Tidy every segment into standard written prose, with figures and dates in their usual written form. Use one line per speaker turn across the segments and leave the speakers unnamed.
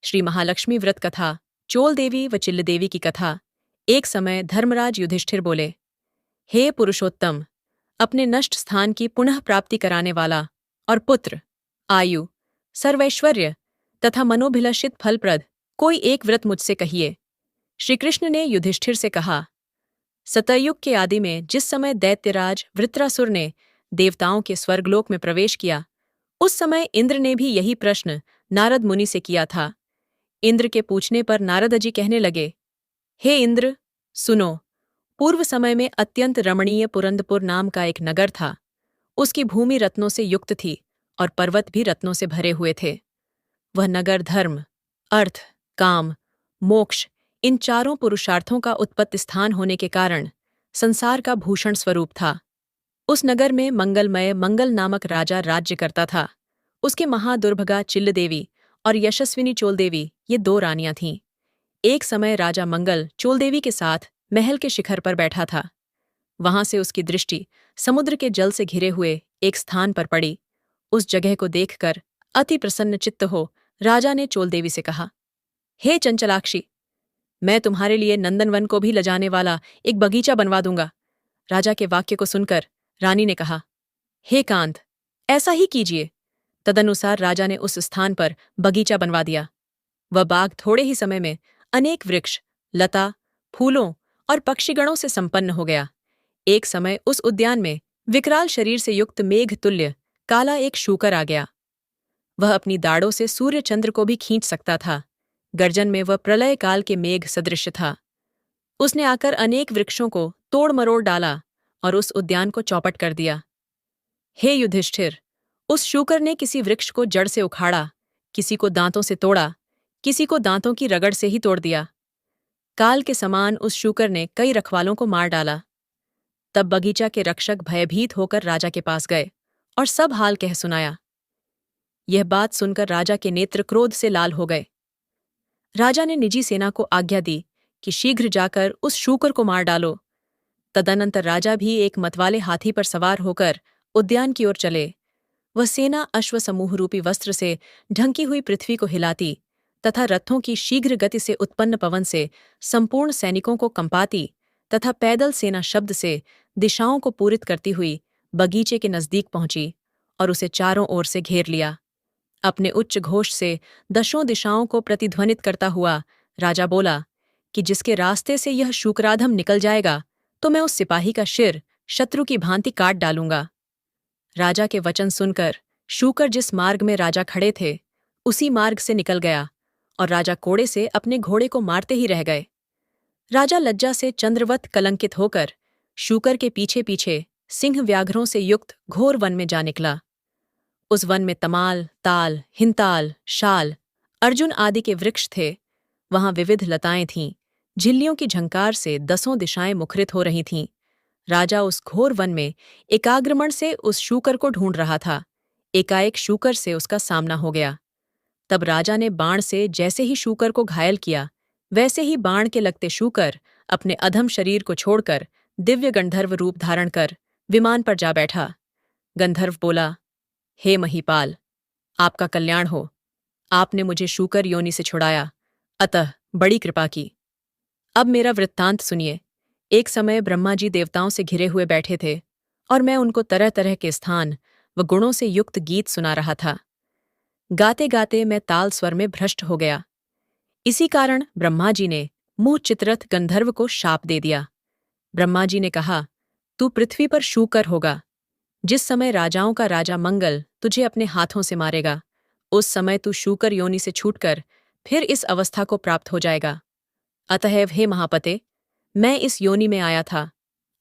श्री महालक्ष्मी व्रत कथा, चोल देवी व चिल्ल देवी की कथा। एक समय धर्मराज युधिष्ठिर बोले, हे पुरुषोत्तम, अपने नष्ट स्थान की पुनः प्राप्ति कराने वाला और पुत्र, आयु, सर्वैश्वर्य तथा मनोभिलषित फलप्रद कोई एक व्रत मुझसे कहिए। श्रीकृष्ण ने युधिष्ठिर से कहा, सतयुग के आदि में जिस समय दैत्यराज वृत्रासुर ने देवताओं के स्वर्गलोक में प्रवेश किया, उस समय इंद्र ने भी यही प्रश्न नारद मुनि से किया था। इंद्र के पूछने पर नारद जी कहने लगे, हे इंद्र, सुनो। पूर्व समय में अत्यंत रमणीय पुरंदपुर नाम का एक नगर था। उसकी भूमि रत्नों से युक्त थी और पर्वत भी रत्नों से भरे हुए थे। वह नगर धर्म, अर्थ, काम, मोक्ष इन चारों पुरुषार्थों का उत्पत्ति स्थान होने के कारण संसार का भूषण स्वरूप था। उस नगर में मंगलमय मंगल नामक राजा राज्य करता था। उसके महादुर्भगा चिल्ल देवी और यशस्विनी चोल देवी ये दो रानियां थीं। एक समय राजा मंगल चोल देवी के साथ महल के शिखर पर बैठा था। वहां से उसकी दृष्टि समुद्र के जल से घिरे हुए एक स्थान पर पड़ी। उस जगह को देखकर अति प्रसन्न चित्त हो राजा ने चोल देवी से कहा, हे चंचलाक्षी, मैं तुम्हारे लिए नंदनवन को भी लजाने वाला एक बगीचा बनवा दूंगा। राजा के वाक्य को सुनकर रानी ने कहा, हे कांत, ऐसा ही कीजिए। तदनुसार राजा ने उस स्थान पर बगीचा बनवा दिया। वह बाग थोड़े ही समय में अनेक वृक्ष, लता, फूलों और पक्षीगणों से संपन्न हो गया। एक समय उस उद्यान में विकराल शरीर से युक्त मेघ तुल्य काला एक शूकर आ गया। वह अपनी दाढ़ों से सूर्य चंद्र को भी खींच सकता था। गर्जन में वह प्रलय काल के मेघ सदृश था। उसने आकर अनेक वृक्षों को तोड़ मरोड़ डाला और उस उद्यान को चौपट कर दिया। हे युधिष्ठिर, उस शूकर ने किसी वृक्ष को जड़ से उखाड़ा, किसी को दांतों से तोड़ा, किसी को दांतों की रगड़ से ही तोड़ दिया। काल के समान उस शूकर ने कई रखवालों को मार डाला। तब बगीचा के रक्षक भयभीत होकर राजा के पास गए और सब हाल कह सुनाया। यह बात सुनकर राजा के नेत्र क्रोध से लाल हो गए। राजा ने निजी सेना को आज्ञा दी कि शीघ्र जाकर उस शूकर को मार डालो। तदनंतर राजा भी एक मतवाले हाथी पर सवार होकर उद्यान की ओर चले। वह सेना अश्व समूह रूपी वस्त्र से ढंकी हुई पृथ्वी को हिलाती तथा रथों की शीघ्र गति से उत्पन्न पवन से संपूर्ण सैनिकों को कंपाती तथा पैदल सेना शब्द से दिशाओं को पूरित करती हुई बगीचे के नजदीक पहुंची और उसे चारों ओर से घेर लिया। अपने उच्च घोष से दशों दिशाओं को प्रतिध्वनित करता हुआ राजा बोला कि जिसके रास्ते से यह शूकराधम निकल जाएगा तो मैं उस सिपाही का सिर शत्रु की भांति काट डालूंगा। राजा के वचन सुनकर शूकर जिस मार्ग में राजा खड़े थे उसी मार्ग से निकल गया और राजा कोड़े से अपने घोड़े को मारते ही रह गए। राजा लज्जा से चंद्रवत कलंकित होकर शूकर के पीछे पीछे सिंह व्याघ्रों से युक्त घोर वन में जा निकला। उस वन में तमाल, ताल, हिंताल, शाल, अर्जुन आदि के वृक्ष थे। वहां विविध लताएं थीं। झिल्लियों की झंकार से दसों दिशाएं मुखरित हो रही थीं। राजा उस घोर वन में एकाग्रमण से उस शूकर को ढूंढ रहा था। एकाएक शूकर से उसका सामना हो गया। तब राजा ने बाण से जैसे ही शूकर को घायल किया, वैसे ही बाण के लगते शूकर अपने अधम शरीर को छोड़कर दिव्य गंधर्व रूप धारण कर विमान पर जा बैठा। गंधर्व बोला, हे महीपाल, आपका कल्याण हो। आपने मुझे शूकर योनि से छुड़ाया, अतः बड़ी कृपा की। अब मेरा वृत्तांत सुनिए। एक समय ब्रह्मा जी देवताओं से घिरे हुए बैठे थे और मैं उनको तरह तरह के स्थान व गुणों से युक्त गीत सुना रहा था। गाते गाते मैं ताल स्वर में भ्रष्ट हो गया। इसी कारण ब्रह्मा जी ने मुंह चित्रथ गंधर्व को शाप दे दिया। ब्रह्मा जी ने कहा, तू पृथ्वी पर शूकर होगा। जिस समय राजाओं का राजा मंगल तुझे अपने हाथों से मारेगा, उस समय तू शूकर योनि से छूटकर फिर इस अवस्था को प्राप्त हो जाएगा। अतएव हे महापते, मैं इस योनि में आया था।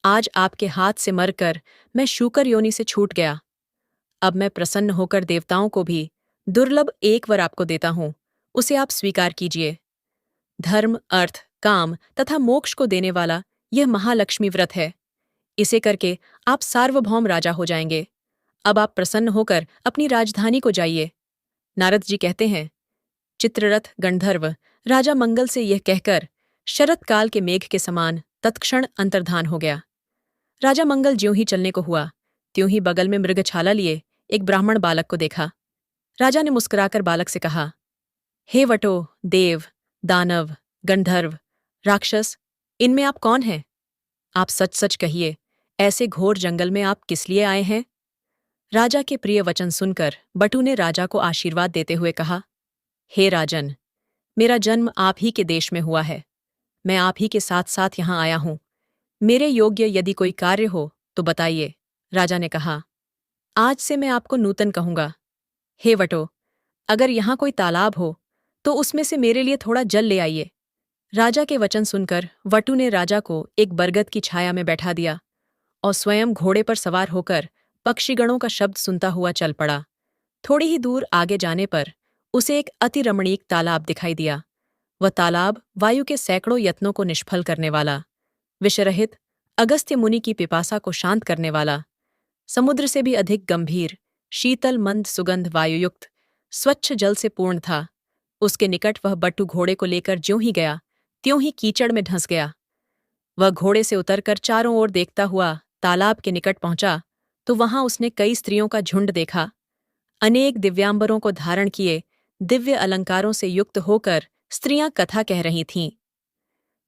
आज आपके हाथ से मरकर मैं शूकर योनि से छूट गया। अब मैं प्रसन्न होकर देवताओं को भी दुर्लभ एक वर आपको देता हूं, उसे आप स्वीकार कीजिए। धर्म, अर्थ, काम तथा मोक्ष को देने वाला यह महालक्ष्मी व्रत है। इसे करके आप सार्वभौम राजा हो जाएंगे। अब आप प्रसन्न होकर अपनी राजधानी को जाइए। नारद जी कहते हैं, चित्ररथ गंधर्व राजा मंगल से यह कहकर शरत काल के मेघ के समान तत्क्षण अंतर्धान हो गया। राजा मंगल ज्यों ही चलने को हुआ, त्यों ही बगल में मृगछाला लिए एक ब्राह्मण बालक को देखा। राजा ने मुस्कुराकर बालक से कहा, हे वटो, देव, दानव, गंधर्व, राक्षस, इनमें आप कौन हैं? आप सच सच कहिए, ऐसे घोर जंगल में आप किस लिए आए हैं? राजा के प्रिय वचन सुनकर बटू ने राजा को आशीर्वाद देते हुए कहा, हे राजन, मेरा जन्म आप ही के देश में हुआ है। मैं आप ही के साथ साथ यहाँ आया हूँ। मेरे योग्य यदि कोई कार्य हो तो बताइए। राजा ने कहा, आज से मैं आपको नूतन कहूंगा। हे वटो, अगर यहाँ कोई तालाब हो तो उसमें से मेरे लिए थोड़ा जल ले आइए। राजा के वचन सुनकर वटू ने राजा को एक बरगद की छाया में बैठा दिया और स्वयं घोड़े पर सवार होकर पक्षीगणों का शब्द सुनता हुआ चल पड़ा। थोड़ी ही दूर आगे जाने पर उसे एक अति रमणीक तालाब दिखाई दिया। वह तालाब वायु के सैकड़ों यत्नों को निष्फल करने वाला, विषरहित, अगस्त्य मुनि की पिपासा को शांत करने वाला, समुद्र से भी अधिक गंभीर, शीतल मंद सुगंध वायुयुक्त, स्वच्छ जल से पूर्ण था। उसके निकट वह बट्टू घोड़े को लेकर ज्यों ही गया त्यों ही कीचड़ में धंस गया। वह घोड़े से उतरकर चारों ओर देखता हुआ तालाब के निकट पहुंचा तो वहां उसने कई स्त्रियों का झुंड देखा। अनेक दिव्यांबरों को धारण किए दिव्य अलंकारों से युक्त होकर स्त्रियां कथा कह रही थीं।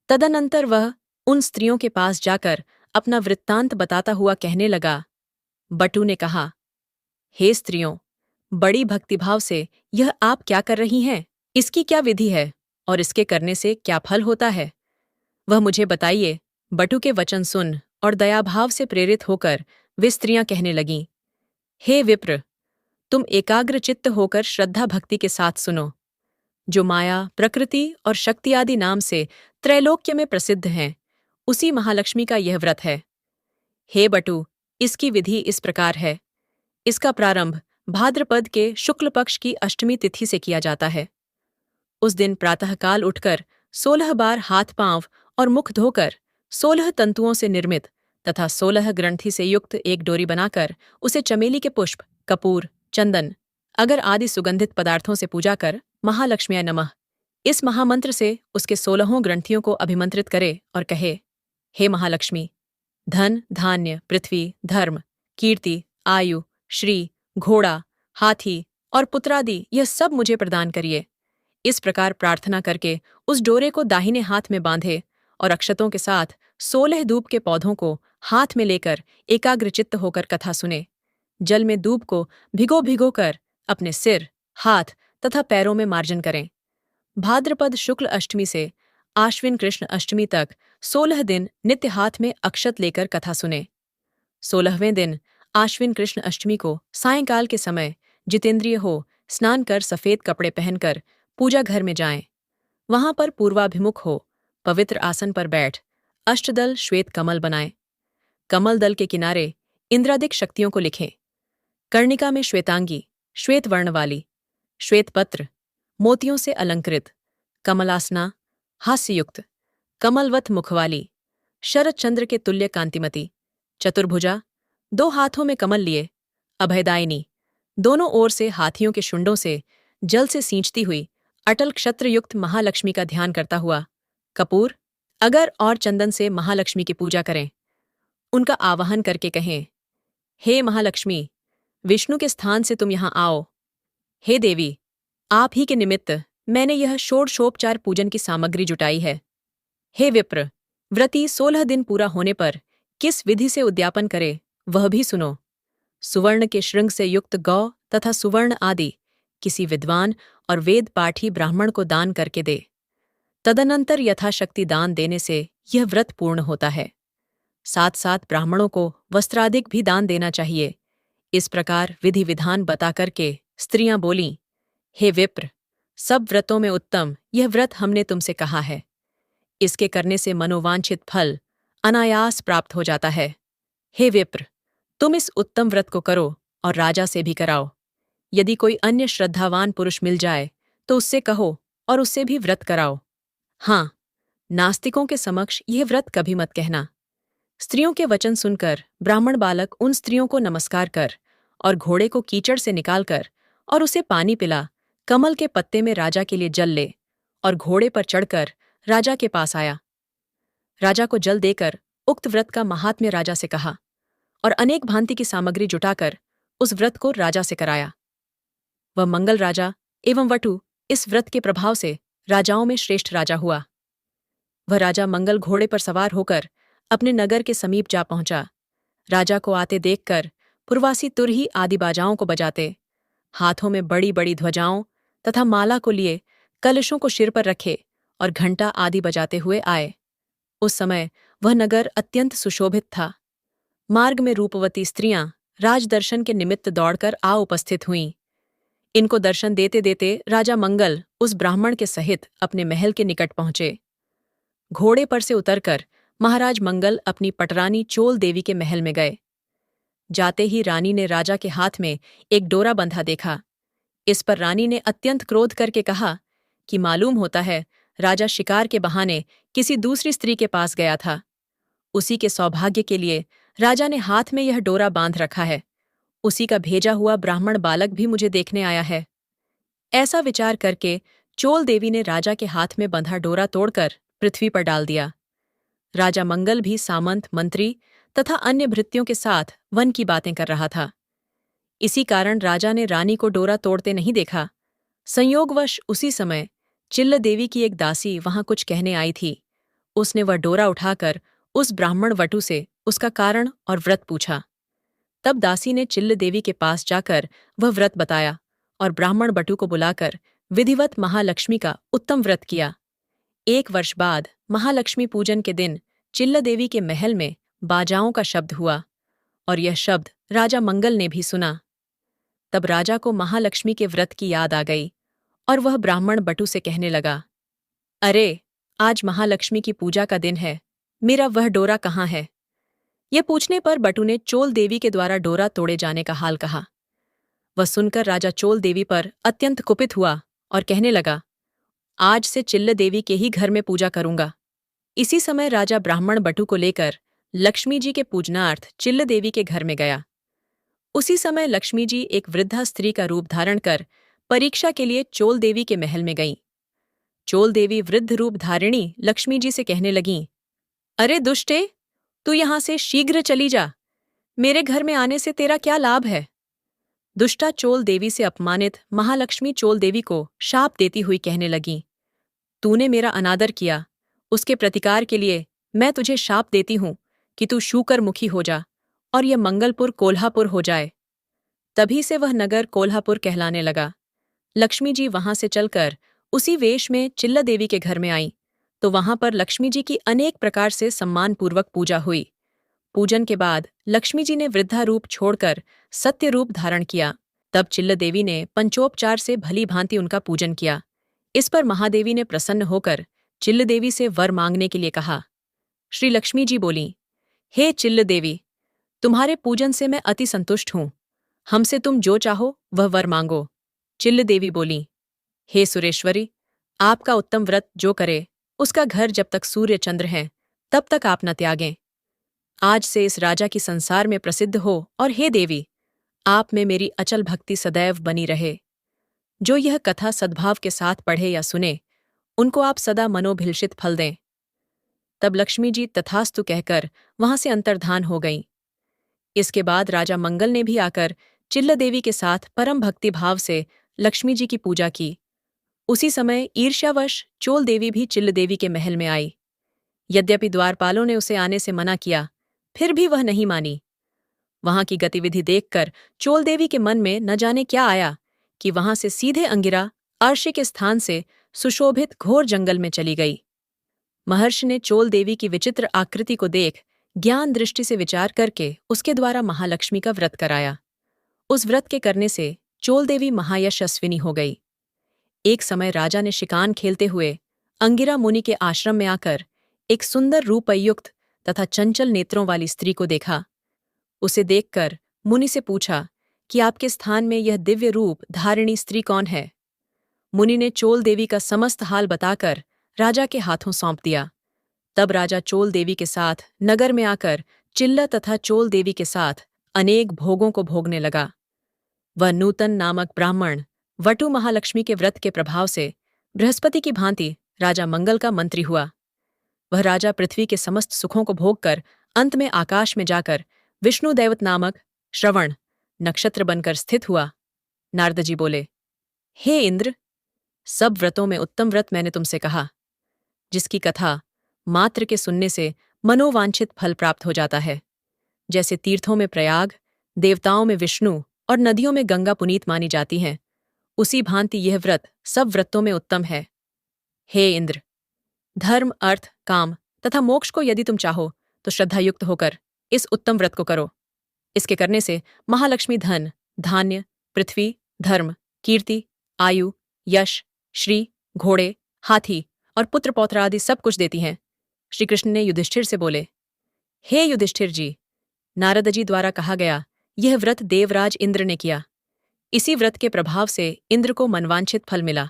तदनंतर वह उन स्त्रियों के पास जाकर अपना वृत्तांत बताता हुआ कहने लगा। बटू ने कहा, हे स्त्रियों, बड़ी भक्तिभाव से यह आप क्या कर रही हैं? इसकी क्या विधि है और इसके करने से क्या फल होता है? वह मुझे बताइए। बटू के वचन सुन और दयाभाव से प्रेरित होकर वे स्त्रियां कहने लगीं, हे विप्र, तुम एकाग्र चित्त होकर श्रद्धा भक्ति के साथ सुनो। जो माया, प्रकृति और शक्ति आदि नाम से त्रैलोक्य में प्रसिद्ध हैं, उसी महालक्ष्मी का यह व्रत है। हे बटू, इसकी विधि इस प्रकार है। इसका प्रारंभ भाद्रपद के शुक्ल पक्ष की अष्टमी तिथि से किया जाता है। उस दिन प्रातःकाल उठकर 16 बार हाथ पांव और मुख धोकर 16 तंतुओं से निर्मित तथा 16 ग्रंथि से युक्त एक डोरी बनाकर उसे चमेली के पुष्प, कपूर, चंदन, अगर आदि सुगंधित पदार्थों से पूजा कर महालक्ष्म्याय नमः इस महामंत्र से उसके 16 ग्रंथियों को अभिमंत्रित करे और कहे, हे महालक्ष्मी, धन, धान्य, पृथ्वी, धर्म, कीर्ति, आयु, श्री, घोड़ा, हाथी और पुत्रादि यह सब मुझे प्रदान करिए। इस प्रकार प्रार्थना करके उस डोरे को दाहिने हाथ में बांधे और अक्षतों के साथ 16 दूब के पौधों को हाथ में लेकर एकाग्रचित्त होकर कथा सुने। जल में दूब को भिगो भिगो कर अपने सिर, हाथ तथा पैरों में मार्जन करें। भाद्रपद शुक्ल अष्टमी से आश्विन कृष्ण अष्टमी तक 16 दिन नित्य हाथ में अक्षत लेकर कथा सुने। 16वें दिन आश्विन कृष्ण अष्टमी को सायंकाल के समय जितेंद्रिय हो स्नान कर सफेद कपड़े पहनकर पूजा घर में जाएं। वहां पर पूर्वाभिमुख हो पवित्र आसन पर बैठ अष्टदल श्वेत कमल बनाएं। कमल दल के किनारे इंद्रादिक शक्तियों को लिखें। कर्णिका में श्वेतांगी, श्वेत वर्ण वाली, श्वेत पत्र, मोतियों से अलंकृत, कमलासना, हास्ययुक्त, कमलवत मुखवाली, शरद चंद्र के तुल्य कांतिमती, चतुर्भुजा, 2 हाथों में कमल लिए, अभयदायिनी, दोनों ओर से हाथियों के शुंडों से जल से सींचती हुई अटल क्षत्रयुक्त महालक्ष्मी का ध्यान करता हुआ, कपूर, अगर और चंदन से महालक्ष्मी की पूजा करें। उनका आवाहन करके कहें, हे महालक्ष्मी, विष्णु के स्थान से तुम यहाँ आओ। हे देवी, आप ही के निमित्त मैंने यह षोडशोपचार पूजन की सामग्री जुटाई है। हे विप्र, व्रती 16 दिन पूरा होने पर किस विधि से उद्यापन करे वह भी सुनो। सुवर्ण के श्रृंग से युक्त गौ तथा सुवर्ण आदि किसी विद्वान और वेद पाठी ब्राह्मण को दान करके दे। तदनंतर यथाशक्ति दान देने से यह व्रत पूर्ण होता है। साथ साथ ब्राह्मणों को वस्त्रादिक भी दान देना चाहिए। इस प्रकार विधि विधान बता करके स्त्रियां बोलीं, हे विप्र, सब व्रतों में उत्तम यह व्रत हमने तुमसे कहा है। इसके करने से मनोवांछित फल अनायास प्राप्त हो जाता है। हे विप्र, तुम इस उत्तम व्रत को करो और राजा से भी कराओ। यदि कोई अन्य श्रद्धावान पुरुष मिल जाए तो उससे कहो और उससे भी व्रत कराओ। हाँ, नास्तिकों के समक्ष यह व्रत कभी मत कहना। स्त्रियों के वचन सुनकर ब्राह्मण बालक उन स्त्रियों को नमस्कार कर और घोड़े को कीचड़ से निकालकर और उसे पानी पिला, कमल के पत्ते में राजा के लिए जल ले और घोड़े पर चढ़कर राजा के पास आया। राजा को जल देकर उक्त व्रत का महात्म्य राजा से कहा और अनेक भांति की सामग्री जुटाकर उस व्रत को राजा से कराया। वह मंगल राजा एवं वटू इस व्रत के प्रभाव से राजाओं में श्रेष्ठ राजा हुआ। वह राजा मंगल घोड़े पर सवार होकर अपने नगर के समीप जा पहुंचा। राजा को आते देखकर पुरवासी तुरही आदि बाजाओं को बजाते, हाथों में बड़ी बड़ी ध्वजाओं तथा माला को लिए कलशों को सिर पर रखे और घंटा आदि बजाते हुए आए। उस समय वह नगर अत्यंत सुशोभित था। मार्ग में रूपवती स्त्रियां राजदर्शन के निमित्त दौड़कर आ उपस्थित हुईं। इनको दर्शन देते देते राजा मंगल उस ब्राह्मण के सहित अपने महल के निकट पहुंचे। घोड़े पर से उतरकर महाराज मंगल अपनी पटरानी चोल देवी के महल में गए। जाते ही रानी ने राजा के हाथ में एक डोरा बंधा देखा। इस पर रानी ने अत्यंत क्रोध करके कहा कि मालूम होता है राजा शिकार के बहाने किसी दूसरी स्त्री के पास गया था। उसी के सौभाग्य के लिए राजा ने हाथ में यह डोरा बांध रखा है। उसी का भेजा हुआ ब्राह्मण बालक भी मुझे देखने आया है। ऐसा विचार करके चोल देवी ने राजा के हाथ में बंधा डोरा तोड़कर पृथ्वी पर डाल दिया। राजा मंगल भी सामंत, मंत्री तथा अन्य भृत्यों के साथ वन की बातें कर रहा था। इसी कारण राजा ने रानी को डोरा तोड़ते नहीं देखा। संयोगवश उसी समय चिल्ल देवी की एक दासी वहां कुछ कहने आई थी। उसने वह डोरा उठाकर उस ब्राह्मण वटु से उसका कारण और व्रत पूछा। तब दासी ने चिल्ल देवी के पास जाकर वह व्रत बताया और ब्राह्मण बटु को बुलाकर विधिवत महालक्ष्मी का उत्तम व्रत किया। 1 वर्ष बाद महालक्ष्मी पूजन के दिन चिल्ल देवी के महल में बाजाओं का शब्द हुआ और यह शब्द राजा मंगल ने भी सुना। तब राजा को महालक्ष्मी के व्रत की याद आ गई और वह ब्राह्मण बटु से कहने लगा, अरे, आज महालक्ष्मी की पूजा का दिन है, मेरा वह डोरा कहाँ है? यह पूछने पर बटु ने चोल देवी के द्वारा डोरा तोड़े जाने का हाल कहा। वह सुनकर राजा चोल देवी पर अत्यंत कुपित हुआ और कहने लगा, आज से चिल्ल देवी के ही घर में पूजा करूंगा। इसी समय राजा ब्राह्मण बटु को लेकर लक्ष्मी जी के पूजनार्थ चिल्ल देवी के घर में गया। उसी समय लक्ष्मी जी एक वृद्धा स्त्री का रूप धारण कर परीक्षा के लिए चोल देवी के महल में गईं। चोल देवी वृद्ध रूप धारिणी लक्ष्मी जी से कहने लगीं, अरे दुष्टे, तू यहां से शीघ्र चली जा। मेरे घर में आने से तेरा क्या लाभ है? दुष्टा चोल देवी से अपमानित महालक्ष्मी चोल देवी को शाप देती हुई कहने लगीं, तूने मेरा अनादर किया, उसके प्रतिकार के लिए मैं तुझे शाप देती हूं कि तू शूकर मुखी हो जा और यह मंगलपुर कोल्हापुर हो जाए। तभी से वह नगर कोल्हापुर कहलाने लगा। लक्ष्मी जी वहां से चलकर उसी वेश में चिल्ल देवी के घर में आईं, तो वहां पर लक्ष्मी जी की अनेक प्रकार से सम्मानपूर्वक पूजा हुई। पूजन के बाद लक्ष्मी जी ने वृद्धा रूप छोड़कर सत्य रूप धारण किया। तब चिल्ल देवी ने पंचोपचार से भली भांति उनका पूजन किया। इस पर महादेवी ने प्रसन्न होकर चिल्ल देवी से वर मांगने के लिए कहा। श्री लक्ष्मी जी बोलीं, हे चिल्ल देवी, तुम्हारे पूजन से मैं अति संतुष्ट हूं। हमसे तुम जो चाहो वह वर मांगो। चिल्ल देवी बोलीं, हे सुरेश्वरी, आपका उत्तम व्रत जो करे उसका घर जब तक सूर्य चंद्र हैं तब तक आप न त्यागें। आज से इस राजा की संसार में प्रसिद्ध हो और हे देवी, आप में मेरी अचल भक्ति सदैव बनी रहे। जो यह कथा सद्भाव के साथ पढ़े या सुने, उनको आप सदा मनोभिलषित फल दें। तब लक्ष्मी जी तथास्तु कहकर वहां से अंतर्धान हो गईं। इसके बाद राजा मंगल ने भी आकर चिल्ल देवी के साथ परम भक्ति भाव से लक्ष्मी जी की पूजा की। उसी समय ईर्ष्यावश चोल देवी भी चिल्ल देवी के महल में आई। यद्यपि द्वारपालों ने उसे आने से मना किया, फिर भी वह नहीं मानी। वहां की गतिविधि देखकर चोल देवी के मन में न जाने क्या आया कि वहां से सीधे अंगिरा अर्शी के स्थान से सुशोभित घोर जंगल में चली गई। महर्षि ने चोल देवी की विचित्र आकृति को देख ज्ञान दृष्टि से विचार करके उसके द्वारा महालक्ष्मी का व्रत कराया। उस व्रत के करने से चोल देवी महायशस्विनी हो गई। एक समय राजा ने शिकान खेलते हुए अंगिरा मुनि के आश्रम में आकर एक सुंदर रूपयुक्त तथा चंचल नेत्रों वाली स्त्री को देखा। उसे देखकर मुनि से पूछा कि आपके स्थान में यह दिव्य रूप धारिणी स्त्री कौन है? मुनि ने चोल देवी का समस्त हाल बताकर राजा के हाथों सौंप दिया। तब राजा चोल देवी के साथ नगर में आकर चिल्ल तथा चोल देवी के साथ अनेक भोगों को भोगने लगा। वह नूतन नामक ब्राह्मण वटु महालक्ष्मी के व्रत के प्रभाव से बृहस्पति की भांति राजा मंगल का मंत्री हुआ। वह राजा पृथ्वी के समस्त सुखों को भोगकर अंत में आकाश में जाकर विष्णु दैवत नामक श्रवण नक्षत्र बनकर स्थित हुआ। नारद जी बोले, हे इंद्र, सब व्रतों में उत्तम व्रत मैंने तुमसे कहा, जिसकी कथा मात्र के सुनने से मनोवांछित फल प्राप्त हो जाता है। जैसे तीर्थों में प्रयाग, देवताओं में विष्णु और नदियों में गंगा पुनीत मानी जाती हैं, उसी भांति यह व्रत सब व्रतों में उत्तम है। हे इंद्र, धर्म, अर्थ, काम तथा मोक्ष को यदि तुम चाहो तो श्रद्धायुक्त होकर इस उत्तम व्रत को करो। इसके करने से महालक्ष्मी धन, धान्य, पृथ्वी, धर्म, कीर्ति, आयु, यश, श्री, घोड़े, हाथी और पुत्र पौत्र आदि सब कुछ देती हैं। श्री कृष्ण ने युधिष्ठिर से बोले, हे युधिष्ठिर जी, नारद जी द्वारा कहा गया यह व्रत देवराज इंद्र ने किया। इसी व्रत के प्रभाव से इंद्र को मनवांछित फल मिला।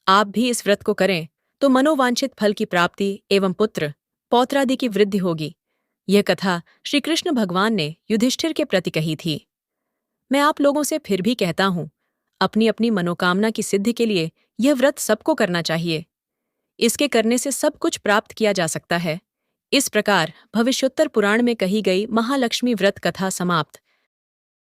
आप भी इस व्रत को करें तो मनोवांछित फल की प्राप्ति एवं पुत्र पौत्रादि की वृद्धि होगी। यह कथा श्री कृष्ण भगवान ने युधिष्ठिर के प्रति कही थी। मैं आप लोगों से फिर भी कहता हूं, अपनी अपनी मनोकामना की सिद्धि के लिए यह व्रत सबको करना चाहिए। इसके करने से सब कुछ प्राप्त किया जा सकता है। इस प्रकार भविष्योत्तर पुराण में कही गई महालक्ष्मी व्रत कथा समाप्त।